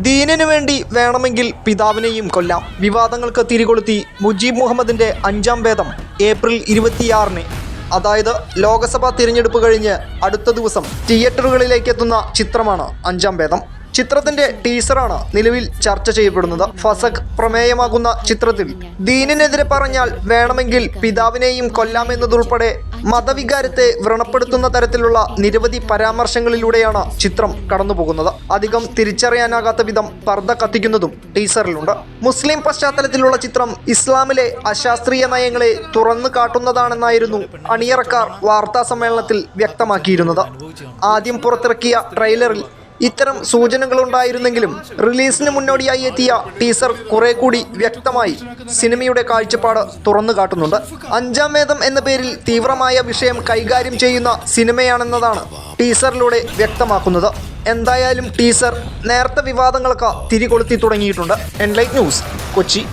ദീനിനു വേണ്ടി വേണമെങ്കിൽ പിതാവിനെയും കൊല്ലാം. വിവാദങ്ങൾക്ക് തിരികൊളുത്തി മുജീബ് മുഹമ്മദിന്റെ 5ാം വേദം ഏപ്രിൽ 26-ന്, അതായത് ലോക്സഭാ തിരഞ്ഞെടുപ്പ് കഴിഞ്ഞ് അടുത്ത ദിവസം തിയേറ്ററുകളിലേക്ക് എത്തുന്ന ചിത്രമാണ് 5ാം വേദം. ചിത്രത്തിന്റെ ടീസറാണ് നിലവിൽ ചർച്ച ചെയ്യപ്പെടുന്നത്. ഫസഖ് പ്രമേയമാകുന്ന ചിത്രത്തിൽ ദീനിനെതിരെ പറഞ്ഞാൽ വേണമെങ്കിൽ പിതാവിനെയും കൊല്ലാമെന്നതുൾപ്പെടെ മതവികാരത്തെ വ്രണപ്പെടുത്തുന്ന തരത്തിലുള്ള നിരവധി പരാമർശങ്ങളിലൂടെയാണ് ചിത്രം കടന്നുപോകുന്നത്. അധികം തിരിച്ചറിയാനാകാത്ത വിധം പർദ്ദ കത്തിക്കുന്നതും ടീസറിലുണ്ട്. മുസ്ലിം പശ്ചാത്തലത്തിലുള്ള ചിത്രം ഇസ്ലാമിലെ അശാസ്ത്രീയ നയങ്ങളെ തുറന്നു കാട്ടുന്നതാണെന്നായിരുന്നു അണിയറക്കാർ വാർത്താ സമ്മേളനത്തിൽ വ്യക്തമാക്കിയിരുന്നത്. ആദ്യം പുറത്തിറക്കിയ ട്രെയിലറിൽ ഇത്തരം സൂചനകളുണ്ടായിരുന്നെങ്കിലും റിലീസിന് മുന്നോടിയായി എത്തിയ ടീസർ കുറെ കൂടി വ്യക്തമായി സിനിമയുടെ കാഴ്ചപ്പാട് തുറന്നു കാട്ടുന്നുണ്ട്. 5ാം വേദം എന്ന പേരിൽ തീവ്രമായ വിഷയം കൈകാര്യം ചെയ്യുന്ന സിനിമയാണെന്നതാണ് ടീസറിലൂടെ വ്യക്തമാക്കുന്നത്. എന്തായാലും ടീസർ നേരത്തെ വിവാദങ്ങൾക്ക് തിരികൊളുത്തി തുടങ്ങിയിട്ടുണ്ട്. Enlight news, Kochi.